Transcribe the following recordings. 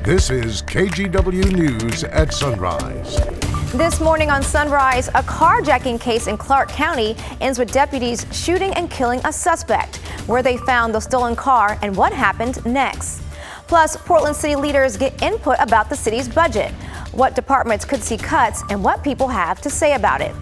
This is KGW News at Sunrise. This morning on Sunrise, a carjacking case in Clark County ends with deputies shooting and killing a suspect, where they found the stolen car and what happened next. Plus, Portland city leaders get input about the city's budget, what departments could see cuts, and what people have to say about it.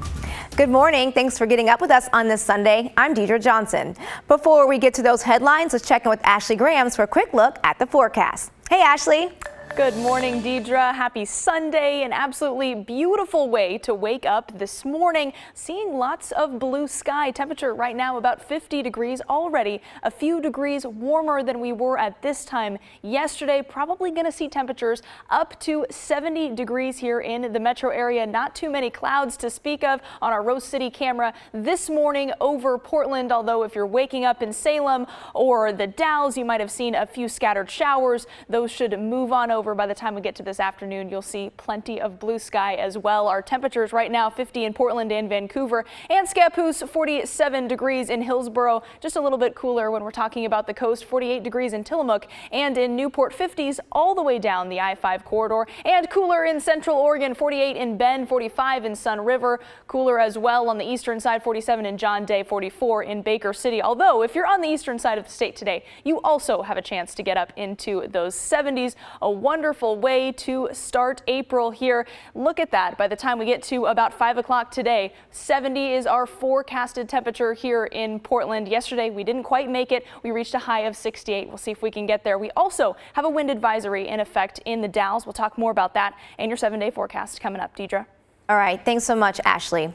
Good morning. Thanks for getting up with us on this Sunday. I'm Deidre Johnson. Before we get to those headlines, let's check in with Ashley Grahams for a quick look at the forecast. Hey, Ashley. Good morning, Deidre. Happy Sunday. An absolutely beautiful way to wake up this morning. Seeing lots of blue sky. Temperature right now about 50 degrees already. A few degrees warmer than we were at this time yesterday. Probably going to see temperatures up to 70 degrees here in the metro area. Not too many clouds to speak of on our Rose City camera this morning over Portland. Although if you're waking up in Salem or the Dalles, you might have seen a few scattered showers. Those should move on over. By the time we get to this afternoon, you'll see plenty of blue sky as well. Our temperatures right now 50 in Portland and Vancouver, and Scappoose 47 degrees in Hillsborough. Just a little bit cooler when we're talking about the coast. 48 degrees in Tillamook, and in Newport 50s all the way down the I-5 corridor, and cooler in Central Oregon. 48 in Bend, 45 in Sun River. Cooler as well on the eastern side. 47 in John Day, 44 in Baker City. Although if you're on the eastern side of the state today, you also have a chance to get up into those 70s. A wonderful way to start April here. Look at that. By the time we get to about 5 o'clock today, 70 is our forecasted temperature here in Portland. Yesterday, we didn't quite make it. We reached a high of 68. We'll see if we can get there. We also have a wind advisory in effect in the Dalles. We'll talk more about that and your 7-day forecast coming up. Deidre. All right, thanks so much, Ashley.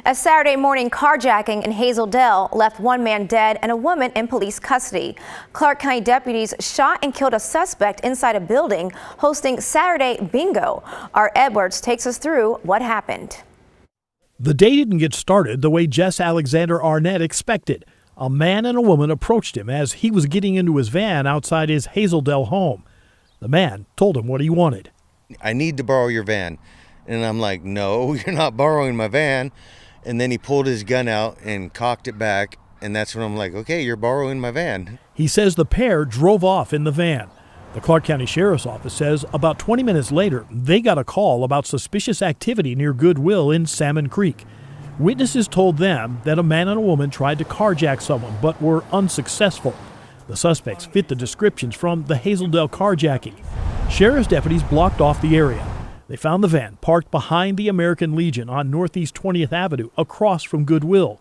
A Saturday morning carjacking in Hazel Dell left one man dead and a woman in police custody. Clark County deputies shot and killed a suspect inside a building hosting Saturday bingo. Art Edwards takes us through what happened. The day didn't get started the way Jess Alexander Arnett expected. A man and a woman approached him as he was getting into his van outside his Hazel Dell home. The man told him what he wanted. I need to borrow your van. And I'm like, no, you're not borrowing my van. And then he pulled his gun out and cocked it back. And that's when I'm like, okay, you're borrowing my van. He says the pair drove off in the van. The Clark County Sheriff's Office says about 20 minutes later, they got a call about suspicious activity near Goodwill in Salmon Creek. Witnesses told them that a man and a woman tried to carjack someone but were unsuccessful. The suspects fit the descriptions from the Hazel Dell carjacking. Sheriff's deputies blocked off the area. They found the van parked behind the American Legion on Northeast 20th Avenue across from Goodwill.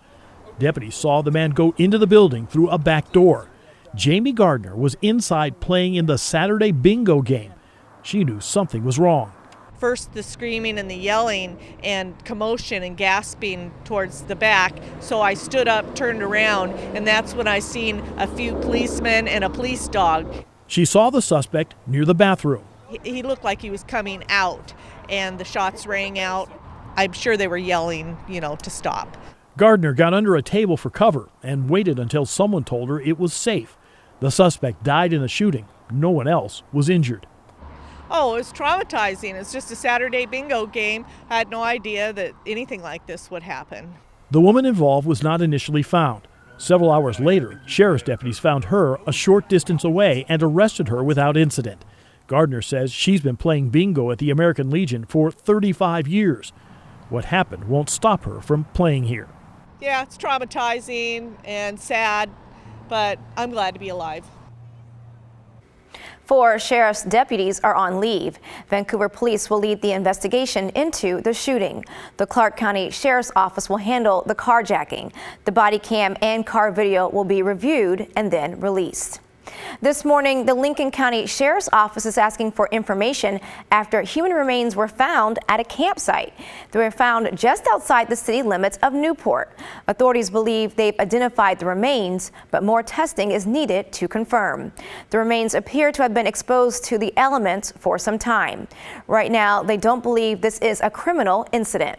Deputies saw the man go into the building through a back door. Jamie Gardner was inside playing in the Saturday bingo game. She knew something was wrong. First the screaming and the yelling and commotion and gasping towards the back. So I stood up, turned around, and that's when I seen a few policemen and a police dog. She saw the suspect near the bathroom. He looked like he was coming out, and the shots rang out. I'm sure they were yelling, to stop. Gardner got under a table for cover and waited until someone told her it was safe. The suspect died in the shooting. No one else was injured. Oh, it was traumatizing. It's just a Saturday bingo game. I had no idea that anything like this would happen. The woman involved was not initially found. Several hours later, sheriff's deputies found her a short distance away and arrested her without incident. Gardner says she's been playing bingo at the American Legion for 35 years. What happened won't stop her from playing here. Yeah, it's traumatizing and sad, but I'm glad to be alive. 4 sheriff's deputies are on leave. Vancouver police will lead the investigation into the shooting. The Clark County Sheriff's Office will handle the carjacking. The body cam and car video will be reviewed and then released. This morning, the Lincoln County Sheriff's Office is asking for information after human remains were found at a campsite. They were found just outside the city limits of Newport. Authorities believe they've identified the remains, but more testing is needed to confirm. The remains appear to have been exposed to the elements for some time. Right now, they don't believe this is a criminal incident.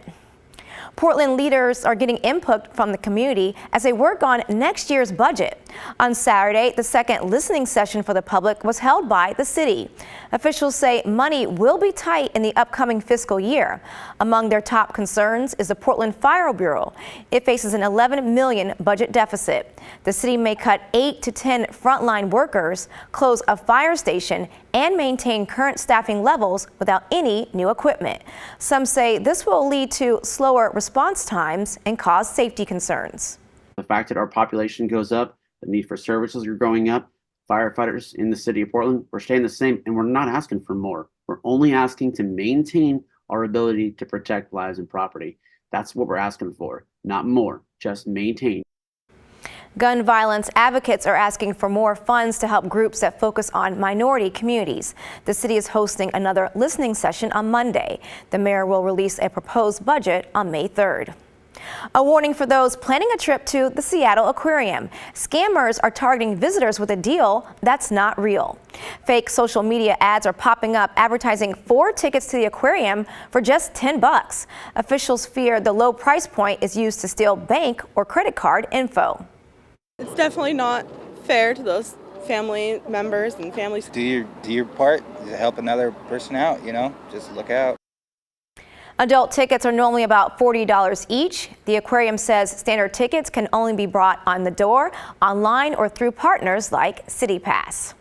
Portland leaders are getting input from the community as they work on next year's budget. On Saturday, the second listening session for the public was held by the city. Officials say money will be tight in the upcoming fiscal year. Among their top concerns is the Portland Fire Bureau. It faces an $11 million budget deficit. The city may cut 8 to 10 frontline workers, close a fire station, and maintain current staffing levels without any new equipment. Some say this will lead to slower response times and cause safety concerns. The fact that our population goes up, the need for services are growing up. Firefighters in the city of Portland, we're staying the same, and we're not asking for more. We're only asking to maintain our ability to protect lives and property. That's what we're asking for, not more, just maintain. Gun violence advocates are asking for more funds to help groups that focus on minority communities. The city is hosting another listening session on Monday. The mayor will release a proposed budget on May 3rd. A warning for those planning a trip to the Seattle Aquarium. Scammers are targeting visitors with a deal that's not real. Fake social media ads are popping up advertising 4 tickets to the aquarium for just $10. Officials fear the low price point is used to steal bank or credit card info. It's definitely not fair to those family members and families. Do your part to help another person out, just look out. Adult tickets are normally about $40 each. The aquarium says standard tickets can only be brought on the door, online, or through partners like City Pass.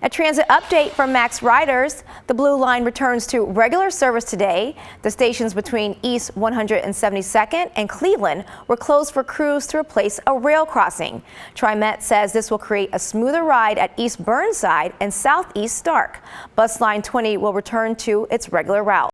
A transit update from Max Riders. The Blue Line returns to regular service today. The stations between East 172nd and Cleveland were closed for crews to replace a rail crossing. TriMet says this will create a smoother ride at East Burnside and Southeast Stark. Bus Line 20 will return to its regular route.